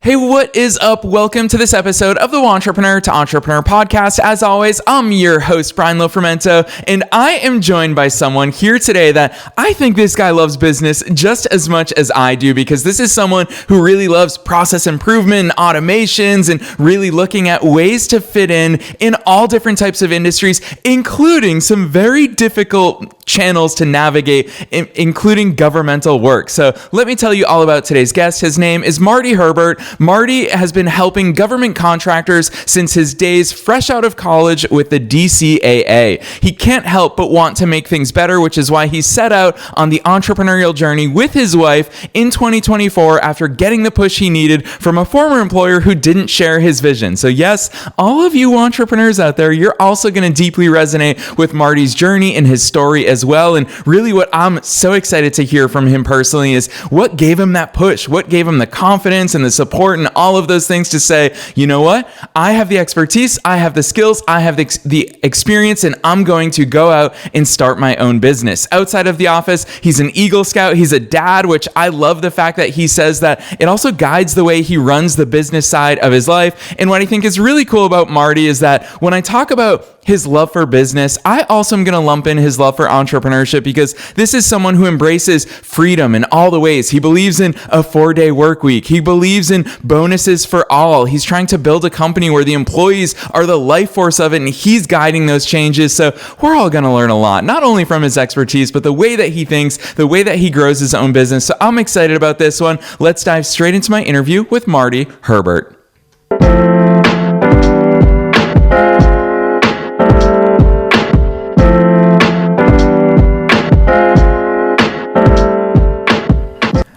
Hey, what is up? Welcome to this episode of the Entrepreneur to Entrepreneur podcast. As always, I'm your host, Brian Lofermento, and I am joined by someone here today that I think this guy loves business just as much as I do, because this is someone who really loves process improvement and automations and really looking at ways to fit in all different types of industries, including some very difficult channels to navigate, including governmental work. So let me tell you all about today's guest. His name is Marty Herbert. Marty has been helping government contractors since his days fresh out of college with the DCAA. He can't help but want to make things better, which is why he set out on the entrepreneurial journey with his wife in 2024 after getting the push he needed from a former employer who didn't share his vision. So yes, all of you entrepreneurs out there, you're also going to deeply resonate with Marty's journey and his story as well. And really what I'm so excited to hear from him personally is what gave him that push, what gave him the confidence and the support and all of those things to say, you know what, I have the expertise, I have the skills, I have the experience, and I'm going to go out and start my own business. Outside of the office, he's an Eagle Scout, he's a dad, which I love the fact that he says that it also guides the way he runs the business side of his life. And what I think is really cool about Marty is that when I talk about his love for business, I also am going to lump in his love for entrepreneurship, because this is someone who embraces freedom in all the ways. He believes in a 4-day work week. He believes in bonuses for all. He's trying to build a company where the employees are the life force of it, and he's guiding those changes. So we're all going to learn a lot, not only from his expertise, but the way that he thinks, the way that he grows his own business. So I'm excited about this one. Let's dive straight into my interview with Marty Herbert.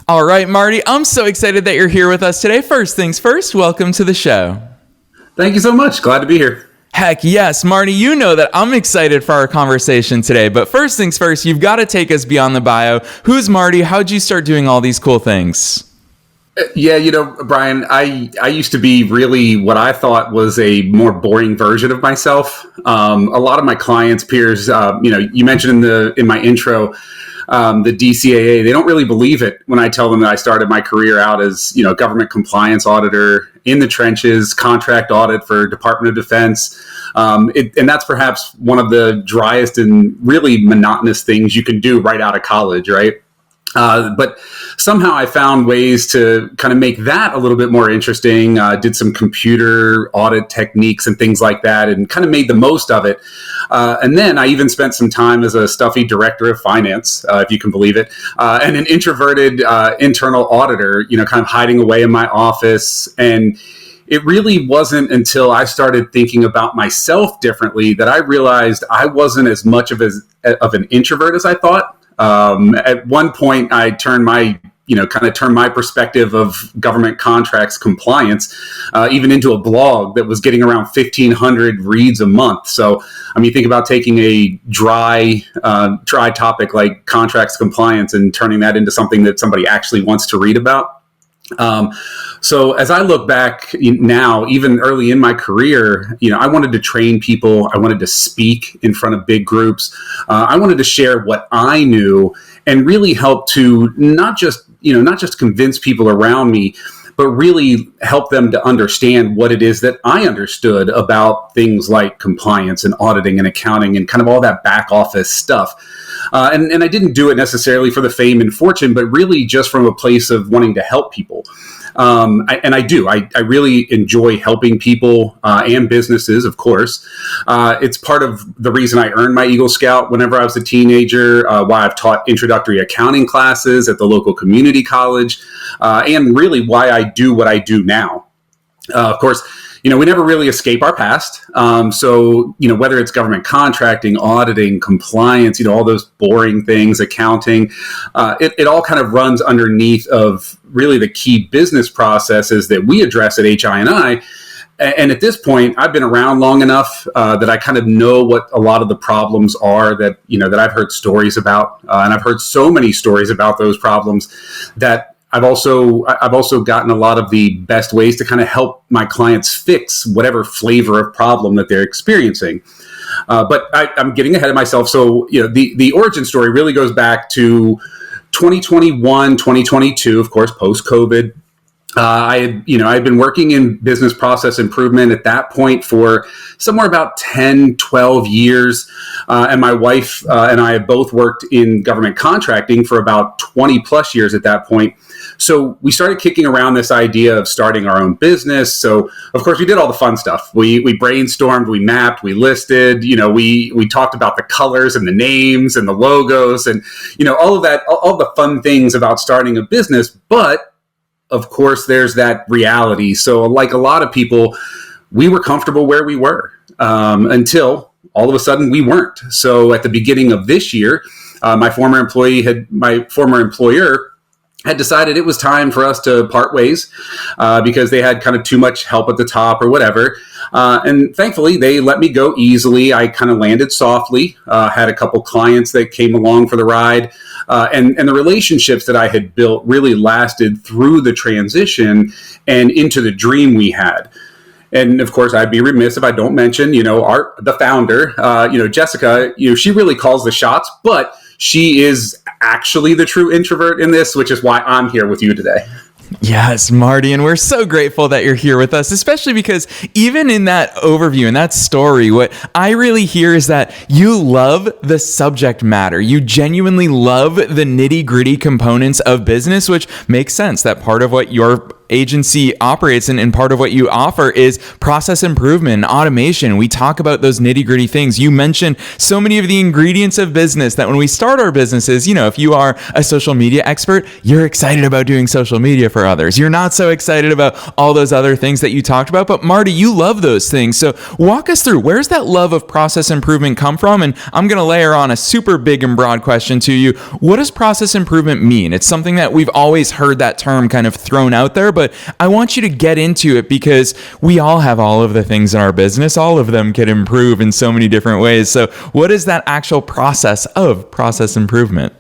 All right, Marty, I'm so excited that you're here with us today. First things first, welcome to the show. Thank you so much. Glad to be here. Heck yes, Marty, you know that I'm excited for our conversation today. But first things first, you've got to take us beyond the bio. Who's Marty? How'd you start doing all these cool things? Yeah, Brian, I used to be really what I thought was a more boring version of myself. A lot of my clients, peers, you mentioned in my intro, the DCAA, they don't really believe it when I tell them that I started my career out as, government compliance auditor in the trenches, contract audit for Department of Defense. And that's perhaps one of the driest and really monotonous things you can do right out of college, right? But somehow I found ways to kind of make that a little bit more interesting, did some computer audit techniques and things like that, and kind of made the most of it. And then I even spent some time as a stuffy director of finance, if you can believe it, and an introverted internal auditor, kind of hiding away in my office. And it really wasn't until I started thinking about myself differently that I realized I wasn't as much of an introvert as I thought. At one point, I turned my perspective of government contracts compliance, even into a blog that was getting around 1,500 reads a month. So, think about taking a dry topic like contracts compliance and turning that into something that somebody actually wants to read about. So as I look back now, even early in my career, I wanted to train people. I wanted to speak in front of big groups. I wanted to share what I knew and really help to not just convince people around me, but really help them to understand what it is that I understood about things like compliance and auditing and accounting and kind of all that back office stuff. And I didn't do it necessarily for the fame and fortune, but really just from a place of wanting to help people. I really enjoy helping people and businesses, of course. It's part of the reason I earned my Eagle Scout whenever I was a teenager, why I've taught introductory accounting classes at the local community college, and really why I do what I do now. Of course, we never really escape our past. So, whether it's government contracting, auditing, compliance, all those boring things, accounting, it all kind of runs underneath of really the key business processes that we address at HI&I. And at this point, I've been around long enough that I kind of know what a lot of the problems are that I've heard stories about. And I've heard so many stories about those problems that I've also gotten a lot of the best ways to kind of help my clients fix whatever flavor of problem that they're experiencing. But I'm getting ahead of myself. So, the origin story really goes back to 2021, 2022, of course, post-COVID. I had been working in business process improvement at that point for somewhere about 10, 12 years. And my wife and I have both worked in government contracting for about 20 plus years at that point. So we started kicking around this idea of starting our own business. So of course we did all the fun stuff. We brainstormed, we mapped, we listed, we talked about the colors and the names and the logos and, all of that, all the fun things about starting a business. But of course, there's that reality. So like a lot of people, we were comfortable where we were until all of a sudden we weren't. So at the beginning of this year, my former employer had decided it was time for us to part ways because they had kind of too much help at the top or whatever. And thankfully, they let me go easily. I kind of landed softly, had a couple clients that came along for the ride. And the relationships that I had built really lasted through the transition and into the dream we had. And of course, I'd be remiss if I don't mention, the founder, Jessica, she really calls the shots, but she is actually the true introvert in this, which is why I'm here with you today. Yes, Marty, and we're so grateful that you're here with us, especially because even in that overview and that story, what I really hear is that you love the subject matter. You genuinely love the nitty-gritty components of business, which makes sense. That part of what your agency operates in and part of what you offer is process improvement and automation. We talk about those nitty-gritty things. You mentioned so many of the ingredients of business that when we start our businesses, if you are a social media expert, you're excited about doing social media for others. You're not so excited about all those other things that you talked about, but Marty, you love those things. So walk us through, where's that love of process improvement come from? And I'm going to layer on a super big and broad question to you. What does process improvement mean? It's something that we've always heard that term kind of thrown out there, but I want you to get into it because we all have all of the things in our business. All of them can improve in so many different ways. So what is that actual process of process improvement?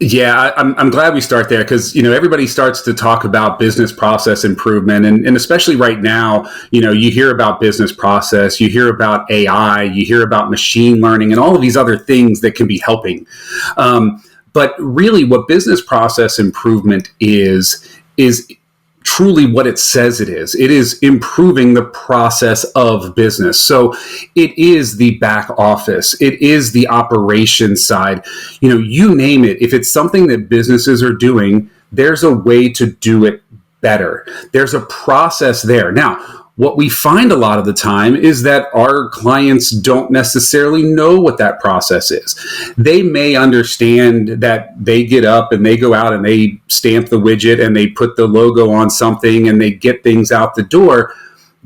Yeah, I'm glad we start there because, everybody starts to talk about business process improvement. And especially right now, you hear about business process, you hear about AI, you hear about machine learning and all of these other things that can be helping. But really what business process improvement is truly what it says it is. It is improving the process of business. So it is the back office. It is the operations side. You name it. If it's something that businesses are doing, there's a way to do it better. There's a process there. Now, what we find a lot of the time is that our clients don't necessarily know what that process is. They may understand that they get up and they go out and they stamp the widget and they put the logo on something and they get things out the door.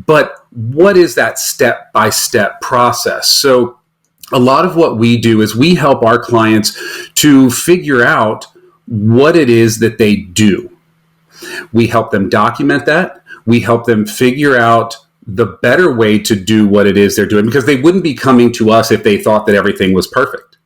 But what is that step-by-step process? So a lot of what we do is we help our clients to figure out what it is that they do. We help them document that. We help them figure out the better way to do what it is they're doing because they wouldn't be coming to us if they thought that everything was perfect.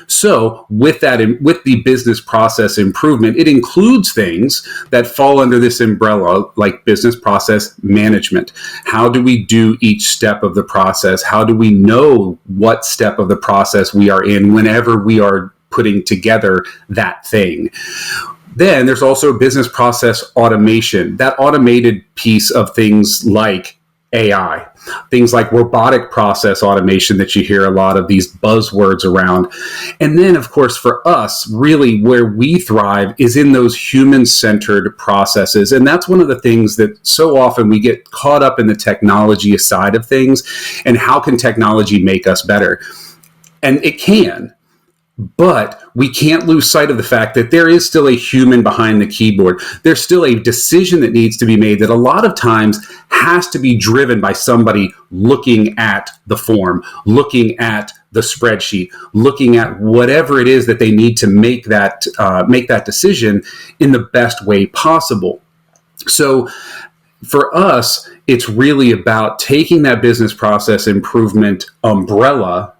So with the business process improvement, it includes things that fall under this umbrella like business process management. How do we do each step of the process? How do we know what step of the process we are in whenever we are putting together that thing? Then there's also business process automation, that automated piece of things like AI, things like robotic process automation that you hear a lot of these buzzwords around. And then, of course, for us, really where we thrive is in those human-centered processes. And that's one of the things that so often we get caught up in the technology side of things and how can technology make us better? And it can. But we can't lose sight of the fact that there is still a human behind the keyboard. There's still a decision that needs to be made that a lot of times has to be driven by somebody looking at the form, looking at the spreadsheet, looking at whatever it is that they need to make that decision in the best way possible. So for us, it's really about taking that business process improvement umbrella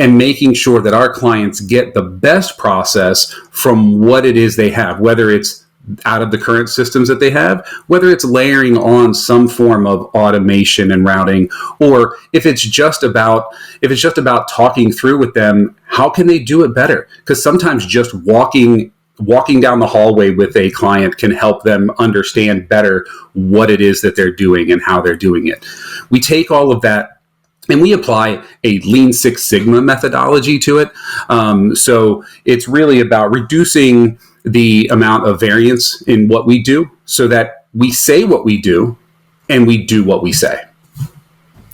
and making sure that our clients get the best process from what it is they have, whether it's out of the current systems that they have, whether it's layering on some form of automation and routing, or if it's just about talking through with them, how can they do it better? Because sometimes just walking walking down the hallway with a client can help them understand better what it is that they're doing and how they're doing it. We take all of that and we apply a Lean Six Sigma methodology to it. So it's really about reducing the amount of variance in what we do so that we say what we do and we do what we say.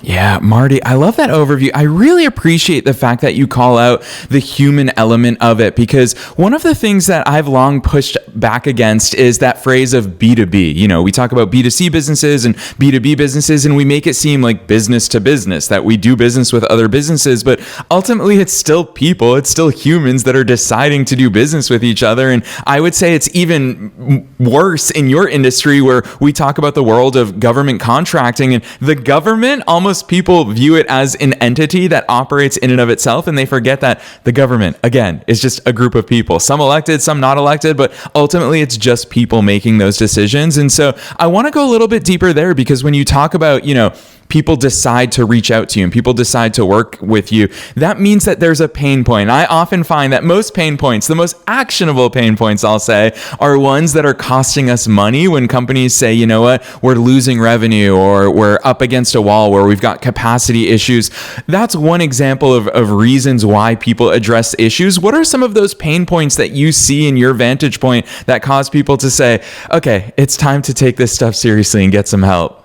Yeah, Marty, I love that overview. I really appreciate the fact that you call out the human element of it, because one of the things that I've long pushed back against is that phrase of B2B. You know, we talk about B2C businesses and B2B businesses, and we make it seem like business to business, that we do business with other businesses, but ultimately it's still people, it's still humans that are deciding to do business with each other. And I would say it's even worse in your industry, where we talk about the world of government contracting, and the government, almost people view it as an entity that operates in and of itself, and they forget that the government, again, is just a group of people, some elected, some not elected, but ultimately it's just people making those decisions. And so I want to go a little bit deeper there, because when you talk about, you know, people decide to reach out to you and people decide to work with you, that means that there's a pain point. I often find that most pain points, the most actionable pain points, I'll say, are ones that are costing us money. When companies say, you know what, we're losing revenue, or we're up against a wall where we've got capacity issues. That's one example of reasons why people address issues. What are some of those pain points that you see in your vantage point that cause people to say, okay, it's time to take this stuff seriously and get some help?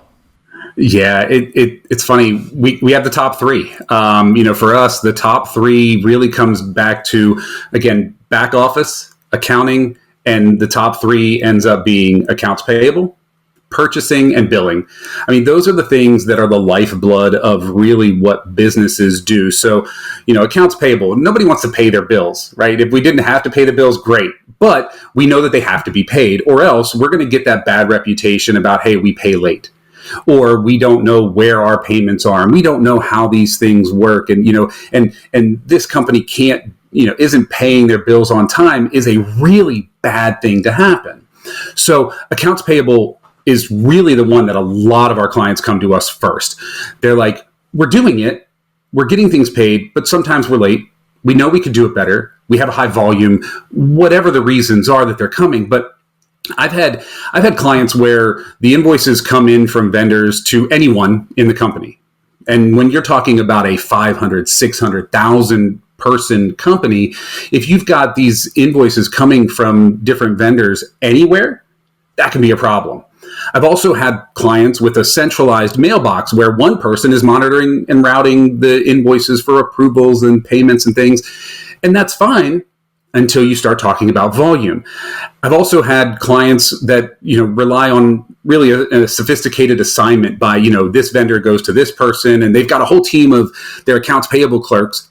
Yeah, it's funny. We have the top three. For us, the top three really comes back to, again, back office, accounting, and the top three ends up being accounts payable, purchasing, and billing. I mean, those are the things that are the lifeblood of really what businesses do. So, accounts payable, nobody wants to pay their bills, right? If we didn't have to pay the bills, great. But we know that they have to be paid, or else we're going to get that bad reputation about, hey, we pay late. Or we don't know where our payments are, and we don't know how these things work. And, and this company can't, isn't paying their bills on time is a really bad thing to happen. So accounts payable is really the one that a lot of our clients come to us first. They're like, we're doing it, we're getting things paid, but sometimes we're late. We know we could do it better. We have a high volume, whatever the reasons are that they're coming. But I've had clients where the invoices come in from vendors to anyone in the company. And when you're talking about a 500, 600,000 person company, if you've got these invoices coming from different vendors anywhere, that can be a problem. I've also had clients with a centralized mailbox where one person is monitoring and routing the invoices for approvals and payments and things. And that's fine until you start talking about volume. I've also had clients that, rely on really a sophisticated assignment by, this vendor goes to this person and they've got a whole team of their accounts payable clerks.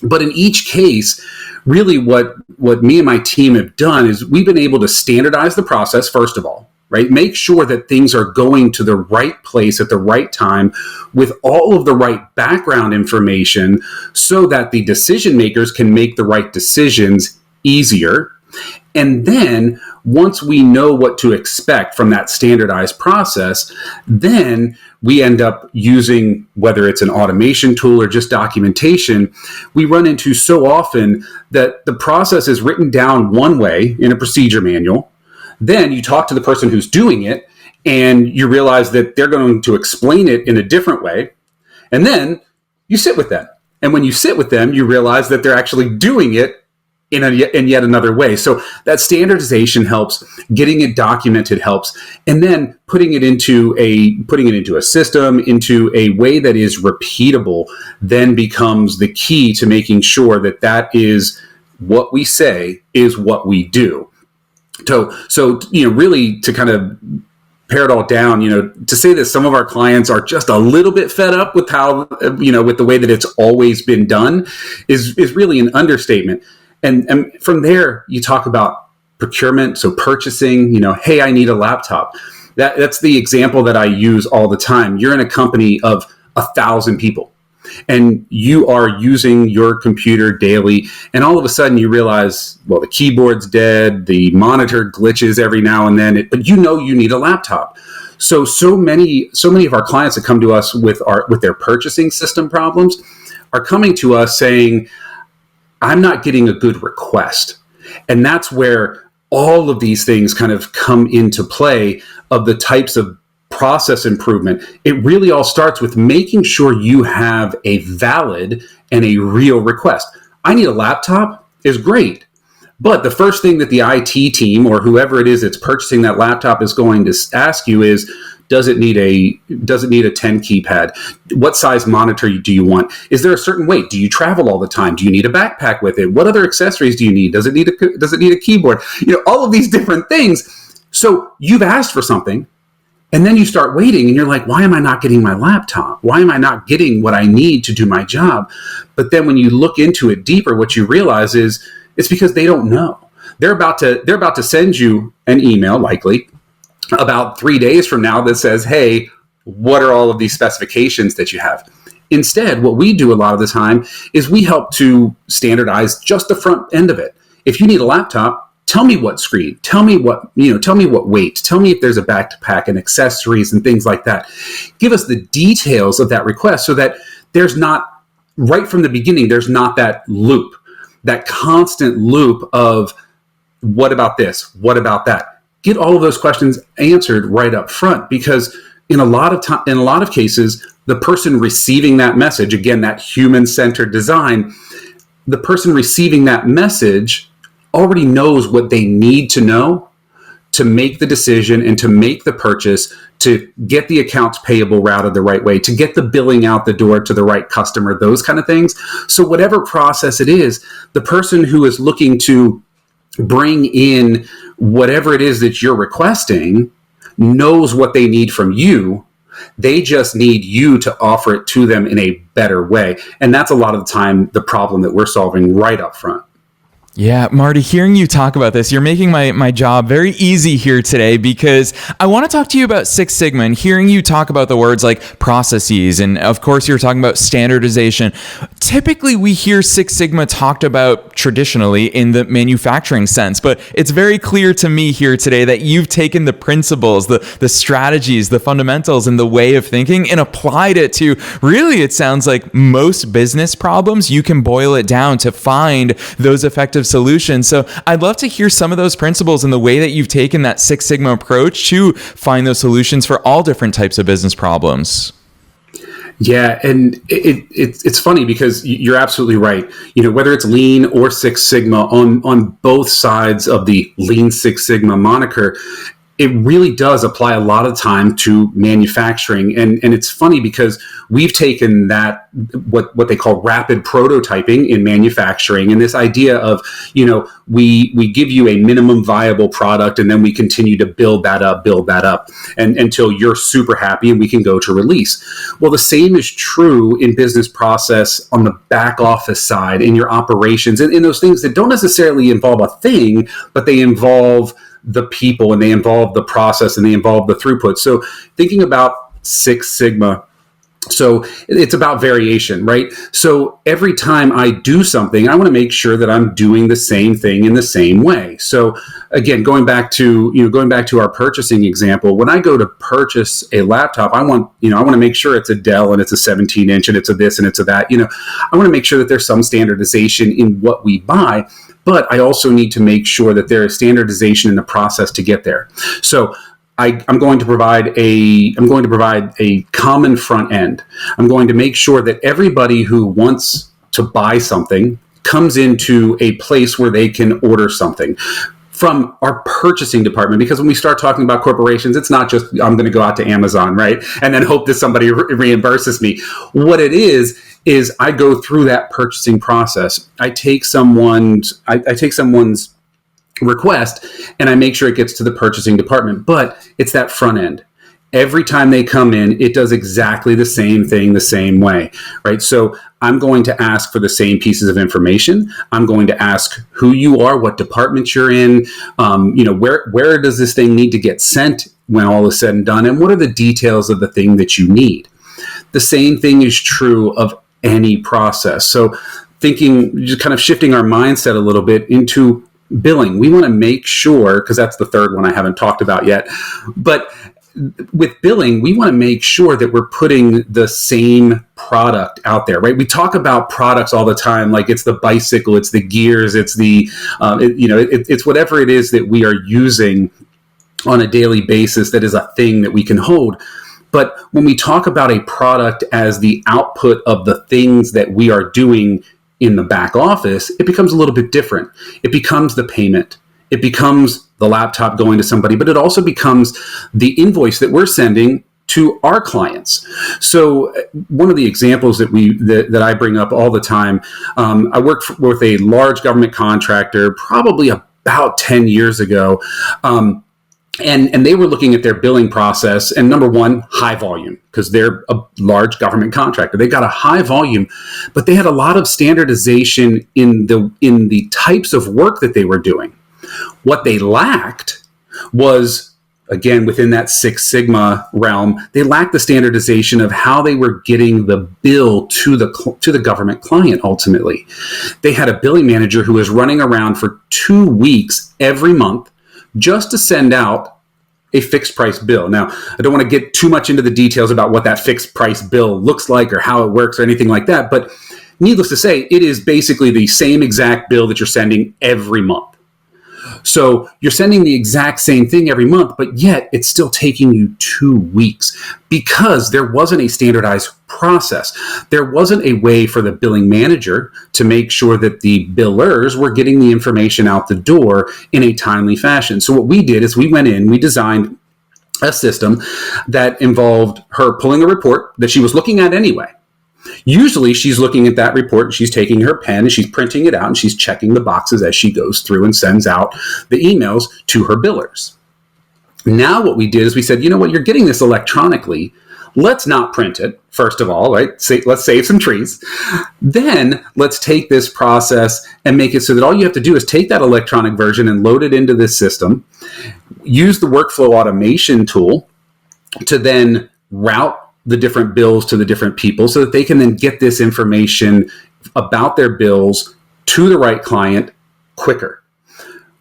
But in each case, really what me and my team have done is we've been able to standardize the process, first of all, right? Make sure that things are going to the right place at the right time with all of the right background information so that the decision makers can make the right decisions easier. And then once we know what to expect from that standardized process, then we end up using, whether it's an automation tool or just documentation, we run into so often that the process is written down one way in a procedure manual. Then you talk to the person who's doing it and you realize that they're going to explain it in a different way. And then you sit with them. And when you sit with them, you realize that they're actually doing it in yet another way. So that standardization helps, getting it documented helps, and then putting it into a system, into a way that is repeatable, then becomes the key to making sure that is what we say is what we do. So really to kind of pare it all down, to say that some of our clients are just a little bit fed up with how, with the way that it's always been done is really an understatement. And from there, you talk about procurement, so purchasing, hey, I need a laptop. That's the example that I use all the time. You're in a company of 1,000 people and you are using your computer daily. And all of a sudden you realize, well, the keyboard's dead, the monitor glitches every now and then, but you need a laptop. So many of our clients that come to us with their purchasing system problems are coming to us saying, I'm not getting a good request. And that's where all of these things kind of come into play of the types of process improvement. It really all starts with making sure you have a valid and a real request. I need a laptop is great. But the first thing that the IT team or whoever it is that's purchasing that laptop is going to ask you is, does it need a 10 keypad? What size monitor do you want? Is there a certain weight? Do you travel all the time? Do you need a backpack with it? What other accessories do you need? Does it need a keyboard? All of these different things. So you've asked for something, and then you start waiting, and you're like, why am I not getting my laptop? Why am I not getting what I need to do my job? But then when you look into it deeper, what you realize is it's because they don't know. They're about to send you an email, likely, about 3 days from now that says, hey, what are all of these specifications that you have? Instead, what we do a lot of the time is we help to standardize just the front end of it. If you need a laptop, tell me what screen, tell me what weight, tell me if there's a backpack and accessories and things like that. Give us the details of that request so that there's not, right from the beginning, there's not that loop, that constant loop of what about this? What about that? Get all of those questions answered right up front, because in a lot of cases, the person receiving that message, again, that human-centered design, the person receiving that message already knows what they need to know to make the decision and to make the purchase, to get the accounts payable routed the right way, to get the billing out the door to the right customer, those kind of things. So whatever process it is, the person who is looking to bring in whatever it is that you're requesting knows what they need from you. They just need you to offer it to them in a better way. And that's a lot of the time the problem that we're solving right up front. Yeah, Marty, hearing you talk about this, you're making my job very easy here today, because I want to talk to you about Six Sigma, and hearing you talk about the words like processes, and of course you're talking about standardization. Typically we hear Six Sigma talked about traditionally in the manufacturing sense, but it's very clear to me here today that you've taken the principles, the strategies, the fundamentals, and the way of thinking and applied it to, really, it sounds like most business problems. You can boil it down to find those effective solutions. So I'd love to hear some of those principles and the way that you've taken that Six Sigma approach to find those solutions for all different types of business problems. Yeah, and it's funny because you're absolutely right. Whether it's Lean or Six Sigma, on both sides of the Lean Six Sigma moniker, it really does apply a lot of time to manufacturing. And it's funny because we've taken that, what they call rapid prototyping in manufacturing, and this idea of, we give you a minimum viable product, and then we continue to build that up and until you're super happy and we can go to release. Well, the same is true in business process on the back office side, in your operations, and in those things that don't necessarily involve a thing, but they involve the people, and they involve the process, and they involve the throughput. So thinking about Six Sigma, so it's about variation, right? So every time I do something, I want to make sure that I'm doing the same thing in the same way. So again, going back to our purchasing example, when I go to purchase a laptop, I want to make sure it's a Dell and it's a 17-inch and it's a this and it's a that. I want to make sure that there's some standardization in what we buy, but I also need to make sure that there is standardization in the process to get there. So I'm going to provide a common front end. I'm going to make sure that everybody who wants to buy something comes into a place where they can order something from our purchasing department. Because when we start talking about corporations, it's not just I'm going to go out to Amazon, right, and then hope that somebody reimburses me. What it is I go through that purchasing process. I take someone's request and I make sure it gets to the purchasing department, but it's that front end. Every time they come in, it does exactly the same thing the same way, right? So I'm going to ask for the same pieces of information. I'm going to ask who you are, what department you're in, where does this thing need to get sent when all is said and done, and what are the details of the thing that you need. The same thing is true of any process. So thinking, just kind of shifting our mindset a little bit into billing. We want to make sure, because that's the third one I haven't talked about yet, but with billing, we want to make sure that we're putting the same product out there, right? We talk about products all the time, like it's the bicycle, it's the gears, it's the, it's whatever it is that we are using on a daily basis that is a thing that we can hold. But when we talk about a product as the output of the things that we are doing in the back office, it becomes a little bit different. It becomes the payment. It becomes the laptop going to somebody, but it also becomes the invoice that we're sending to our clients. So one of the examples that I bring up all the time, I worked with a large government contractor probably about 10 years ago. And they were looking at their billing process, and number one, high volume, because they're a large government contractor. They got a high volume, but they had a lot of standardization in the types of work that they were doing. What they lacked was, again, within that Six Sigma realm, they lacked the standardization of how they were getting the bill to the government client ultimately. They had a billing manager who was running around for 2 weeks every month just to send out a fixed price bill. Now, I don't want to get too much into the details about what that fixed price bill looks like or how it works or anything like that, but needless to say, it is basically the same exact bill that you're sending every month. So you're sending the exact same thing every month, but yet it's still taking you 2 weeks because there wasn't a standardized process. There wasn't a way for the billing manager to make sure that the billers were getting the information out the door in a timely fashion. So what we did is we went in, we designed a system that involved her pulling a report that she was looking at anyway. Usually she's looking at that report and she's taking her pen and she's printing it out and she's checking the boxes as she goes through and sends out the emails to her billers. Now what we did is we said, you know what, you're getting this electronically. Let's not print it, first of all, right? Let's save some trees. Then let's take this process and make it so that all you have to do is take that electronic version and load it into this system, use the workflow automation tool to then route the different bills to the different people so that they can then get this information about their bills to the right client quicker.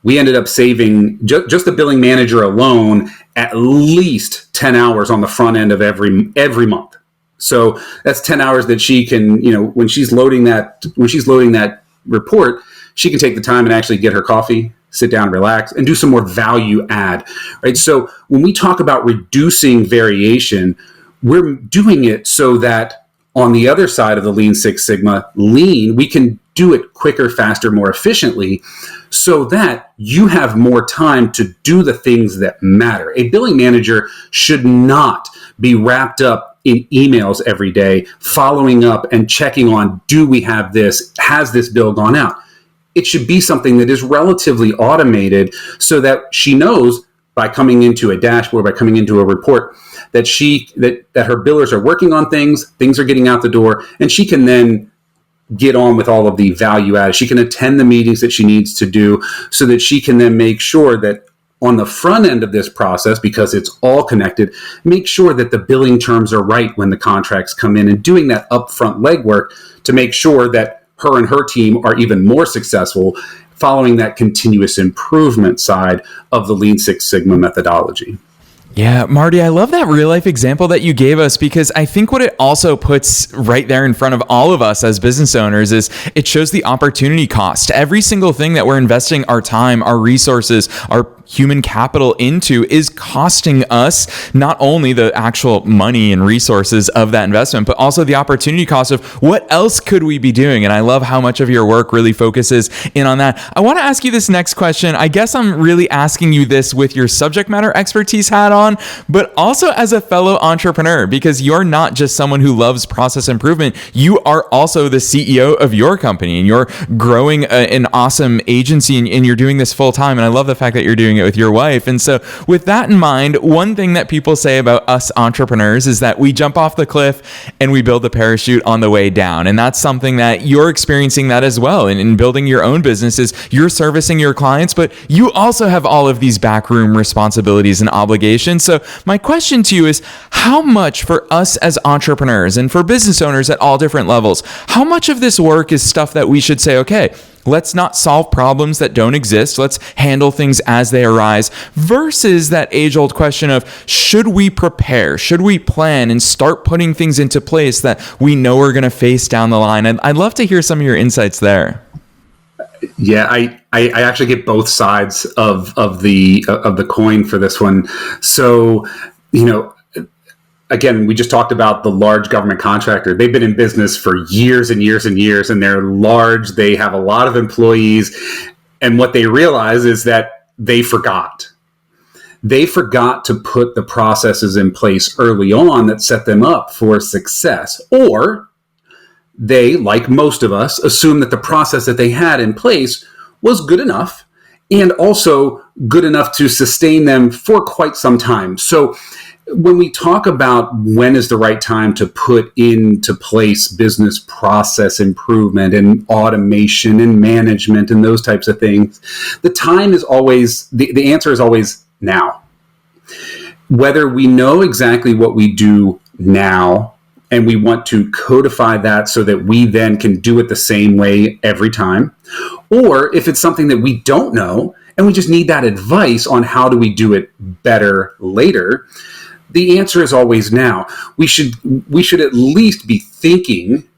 We ended up saving just the billing manager alone at least 10 hours on the front end of every month. So that's 10 hours that she can, when she's loading that report, she can take the time and actually get her coffee, sit down, relax, and do some more value add, right? So when we talk about reducing variation, we're doing it so that on the other side of the Lean Six Sigma, we can do it quicker, faster, more efficiently so that you have more time to do the things that matter. A billing manager should not be wrapped up in emails every day, following up and checking on, do we have this? Has this bill gone out? It should be something that is relatively automated so that she knows by coming into a dashboard, by coming into a report, that her billers are working on things are getting out the door, and she can then get on with all of the value added. She can attend the meetings that she needs to do so that she can then make sure that on the front end of this process, because it's all connected, make sure that the billing terms are right when the contracts come in, and doing that upfront legwork to make sure that her and her team are even more successful following that continuous improvement side of the Lean Six Sigma methodology. Yeah, Marty, I love that real life example that you gave us, because I think what it also puts right there in front of all of us as business owners is it shows the opportunity cost. Every single thing that we're investing our time, our resources, our human capital into is costing us not only the actual money and resources of that investment, but also the opportunity cost of what else could we be doing. And I love how much of your work really focuses in on that. I want to ask you this next question. I guess I'm really asking you this with your subject matter expertise hat on, but also as a fellow entrepreneur, because you're not just someone who loves process improvement. You are also the CEO of your company, and you're growing an awesome agency, and you're doing this full time. And I love the fact that you're doing it with your wife. And so with that in mind, one thing that people say about us entrepreneurs is that we jump off the cliff and we build the parachute on the way down. And that's something that you're experiencing that as well. And in building your own businesses, you're servicing your clients, but you also have all of these backroom responsibilities and obligations. So my question to you is, how much for us as entrepreneurs and for business owners at all different levels, how much of this work is stuff that we should say, okay, let's not solve problems that don't exist. Let's handle things as they arise, versus that age-old question of, should we prepare? Should we plan and start putting things into place that we know we're going to face down the line? I'd love to hear some of your insights there. Yeah, I actually get both sides of the coin for this one. So, again, we just talked about the large government contractor. They've been in business for years and years and years, and they're large. They have a lot of employees. And what they realize is that they forgot. They forgot to put the processes in place early on that set them up for success. Or they, like most of us, assume that the process that they had in place was good enough, and also good enough to sustain them for quite some time. So when we talk about when is the right time to put into place business process improvement and automation and management and those types of things, the time is always, the answer is always now. Whether we know exactly what we do now and we want to codify that so that we then can do it the same way every time, or if it's something that we don't know and we just need that advice on how do we do it better later, the answer is always now. We should at least be thinking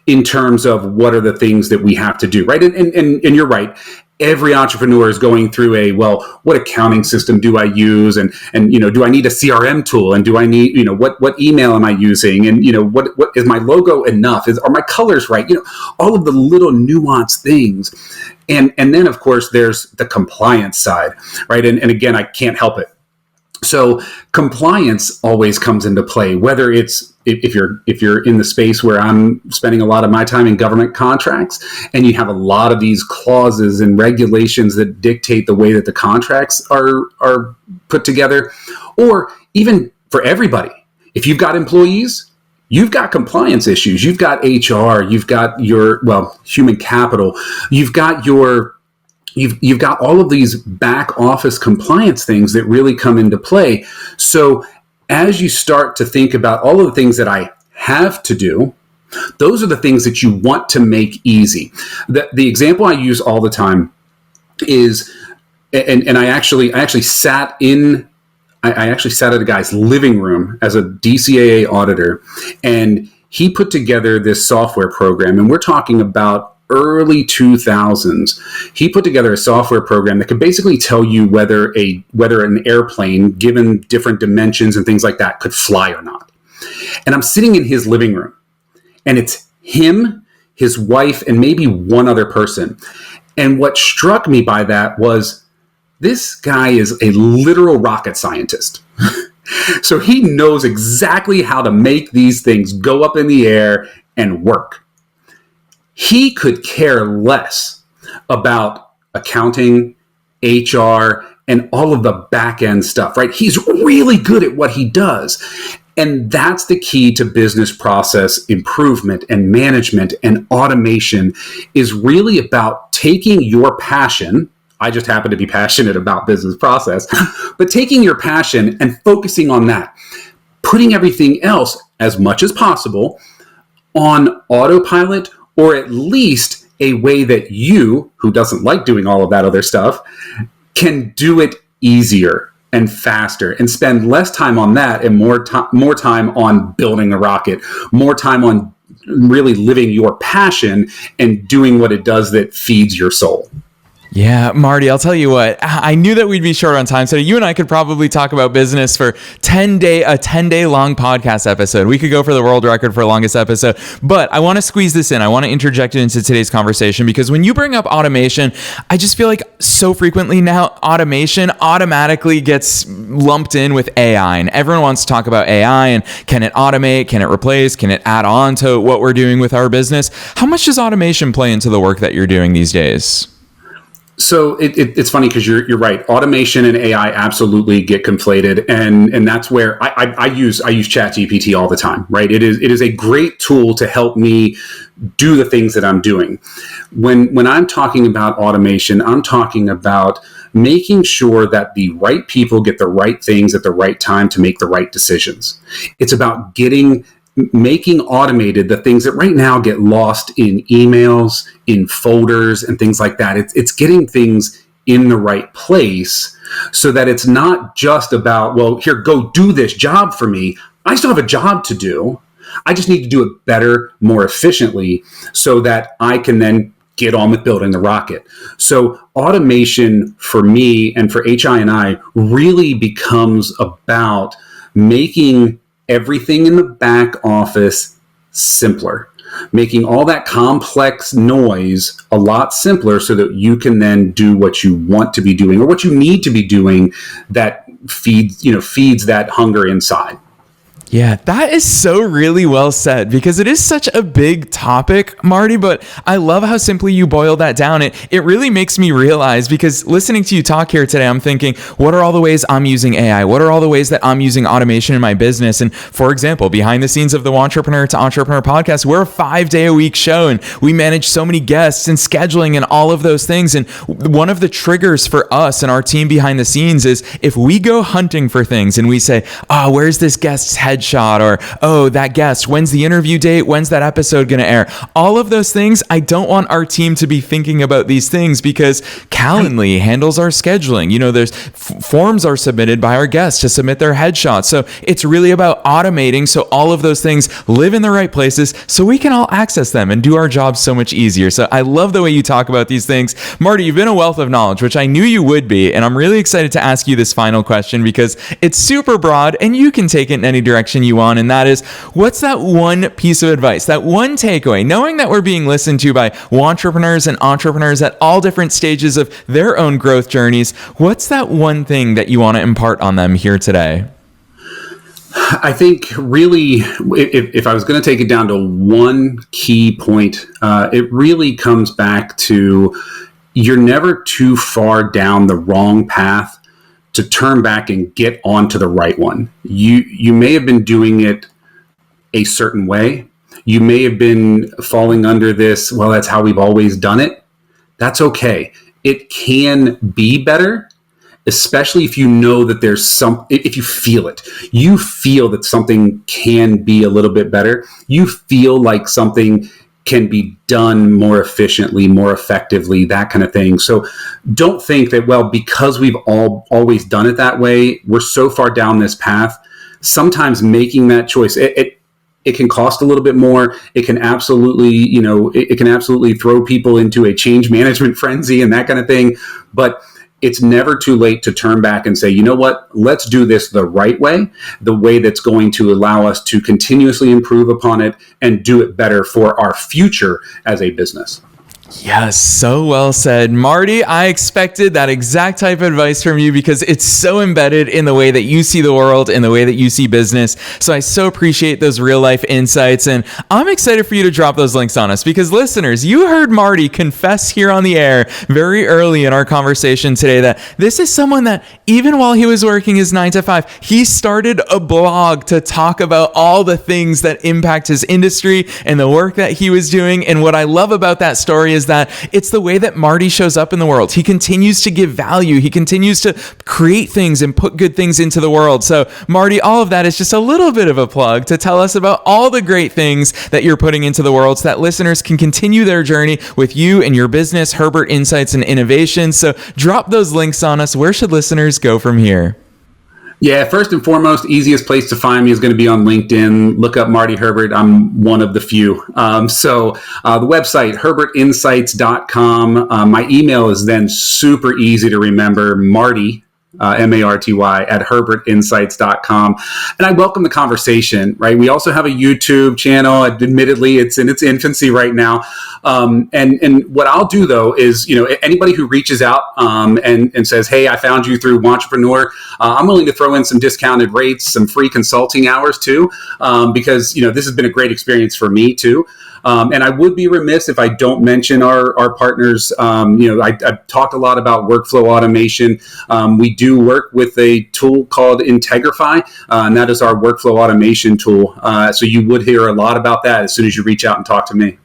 in terms of what are the things that we have to do, right? And you're right. Every entrepreneur is going through what accounting system do I use? And do I need a CRM tool? And do I need, what email am I using? And, what is my logo enough? Are my colors right? All of the little nuanced things. And then of course there's the compliance side, right? And again, I can't help it. So compliance always comes into play, whether it's if you're in the space where I'm spending a lot of my time in government contracts, and you have a lot of these clauses and regulations that dictate the way that the contracts are put together, or even for everybody. If you've got employees, you've got compliance issues, you've got HR, you've got your human capital, you've got all of these back office compliance things that really come into play. So as you start to think about all of the things that I have to do, those are the things that you want to make easy. The example I use all the time is, and I actually sat at a guy's living room as a DCAA auditor, and he put together this software program, and we're talking about early 2000s. He put together a software program that could basically tell you whether an airplane, given different dimensions and things like that, could fly or not. And I'm sitting in his living room, and it's him, his wife, and maybe one other person. And what struck me by that was, this guy is a literal rocket scientist. So he knows exactly how to make these things go up in the air and work. He could care less about accounting, HR, and all of the back end stuff, right? He's really good at what he does. And that's the key to business process improvement and management and automation, is really about taking your passion. I just happen to be passionate about business process, but taking your passion and focusing on that, putting everything else as much as possible on autopilot, or at least a way that you, who doesn't like doing all of that other stuff, can do it easier and faster, and spend less time on that and more time on building a rocket, more time on really living your passion and doing what it does that feeds your soul. Yeah, Marty, I'll tell you what, I knew that we'd be short on time, so you and I could probably talk about business for a 10-day long podcast episode. We could go for the world record for longest episode, but I want to squeeze this in. I want to interject it into today's conversation, because when you bring up automation, I just feel like so frequently now automation automatically gets lumped in with AI, and everyone wants to talk about AI and can it automate, can it replace, can it add on to what we're doing with our business? How much does automation play into the work that you're doing these days? So it's funny, because you're right. Automation and AI absolutely get conflated, and that's where I use ChatGPT all the time. Right? It is a great tool to help me do the things that I'm doing. When I'm talking about automation, I'm talking about making sure that the right people get the right things at the right time to make the right decisions. It's about getting making automated the things that right now get lost in emails, in folders, and things like that. It's getting things in the right place so that it's not just about, well, here, go do this job for me. I still have a job to do. I just need to do it better, more efficiently, so that I can then get on with building the rocket. So automation for me and for HI and I really becomes about making everything in the back office simpler, making all that complex noise a lot simpler so that you can then do what you want to be doing or what you need to be doing that feeds that hunger inside. Yeah, that is so really well said, because it is such a big topic, Marty, but I love how simply you boil that down. It really makes me realize, because listening to you talk here today, I'm thinking, what are all the ways I'm using AI? What are all the ways that I'm using automation in my business? And for example, behind the scenes of the Entrepreneur to Entrepreneur podcast, we're a 5-day-a-week show, and we manage so many guests and scheduling and all of those things. And one of the triggers for us and our team behind the scenes is if we go hunting for things and we say, where's this guest's headshot? Or, that guest, when's the interview date? When's that episode going to air? All of those things, I don't want our team to be thinking about these things, because Calendly handles our scheduling. There's forms are submitted by our guests to submit their headshots. So it's really about automating so all of those things live in the right places so we can all access them and do our jobs so much easier. So I love the way you talk about these things. Marty, you've been a wealth of knowledge, which I knew you would be. And I'm really excited to ask you this final question, because it's super broad and you can take it in any direction you want. And that is, what's that one piece of advice, that one takeaway, knowing that we're being listened to by entrepreneurs and entrepreneurs at all different stages of their own growth journeys? What's that one thing that you want to impart on them here today? I think really, if I was going to take it down to one key point, it really comes back to, you're never too far down the wrong path to turn back and get onto the right one. You may have been doing it a certain way. You may have been falling under this, well, that's how we've always done it. That's okay. It can be better, especially if you know that if you feel it. You feel that something can be a little bit better. You feel like something can be done more efficiently, more effectively, that kind of thing. So don't think that, well, because we've always done it that way, we're so far down this path. Sometimes making that choice, it can cost a little bit more. It can absolutely, it can absolutely throw people into a change management frenzy and that kind of thing. But it's never too late to turn back and say, you know what, let's do this the right way, the way that's going to allow us to continuously improve upon it and do it better for our future as a business. Yes, so well said. Marty, I expected that exact type of advice from you, because it's so embedded in the way that you see the world and the way that you see business. So I so appreciate those real life insights, and I'm excited for you to drop those links on us, because listeners, you heard Marty confess here on the air very early in our conversation today that this is someone that even while he was working his 9-to-5, he started a blog to talk about all the things that impact his industry and the work that he was doing. And what I love about that story is that it's the way that Marty shows up in the world. He continues to give value. He continues to create things and put good things into the world. So Marty, all of that is just a little bit of a plug to tell us about all the great things that you're putting into the world so that listeners can continue their journey with you and your business, Herbert Insights and Innovations. So drop those links on us. Where should listeners go from here? Yeah, first and foremost, easiest place to find me is going to be on LinkedIn. Look up Marty Herbert. I'm one of the few. So the website, herbertinsights.com. My email is then super easy to remember, Marty, M-A-R-T-Y, at herbertinsights.com. And I welcome the conversation, right? We also have a YouTube channel. Admittedly, it's in its infancy right now. And what I'll do, though, is, anybody who reaches out and says, hey, I found you through Entrepreneur, I'm willing to throw in some discounted rates, some free consulting hours, too, because, this has been a great experience for me, too. And I would be remiss if I don't mention our partners. I've talked a lot about workflow automation. We do work with a tool called Integrify, and that is our workflow automation tool. So you would hear a lot about that as soon as you reach out and talk to me.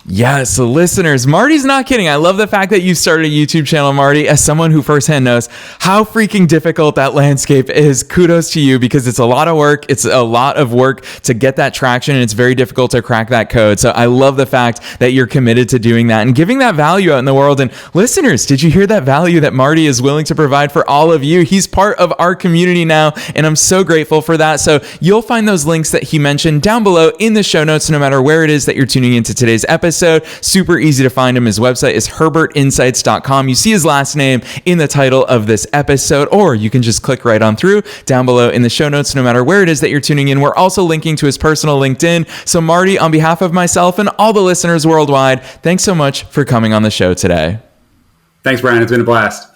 Yes, so listeners, Marty's not kidding. I love the fact that you started a YouTube channel, Marty. As someone who firsthand knows how freaking difficult that landscape is, kudos to you, because it's a lot of work. It's a lot of work to get that traction, and it's very difficult to crack that code. So I love the fact that you're committed to doing that and giving that value out in the world. And listeners, did you hear that value that Marty is willing to provide for all of you? He's part of our community now, and I'm so grateful for that. So you'll find those links that he mentioned down below in the show notes, no matter where it is that you're tuning into today's episode. Super easy to find him. His website is herbertinsights.com. You see his last name in the title of this episode, or you can just click right on through down below in the show notes, no matter where it is that you're tuning in. We're also linking to his personal LinkedIn. So Marty, on behalf of myself and all the listeners worldwide, thanks so much for coming on the show today. Thanks, Brian. It's been a blast.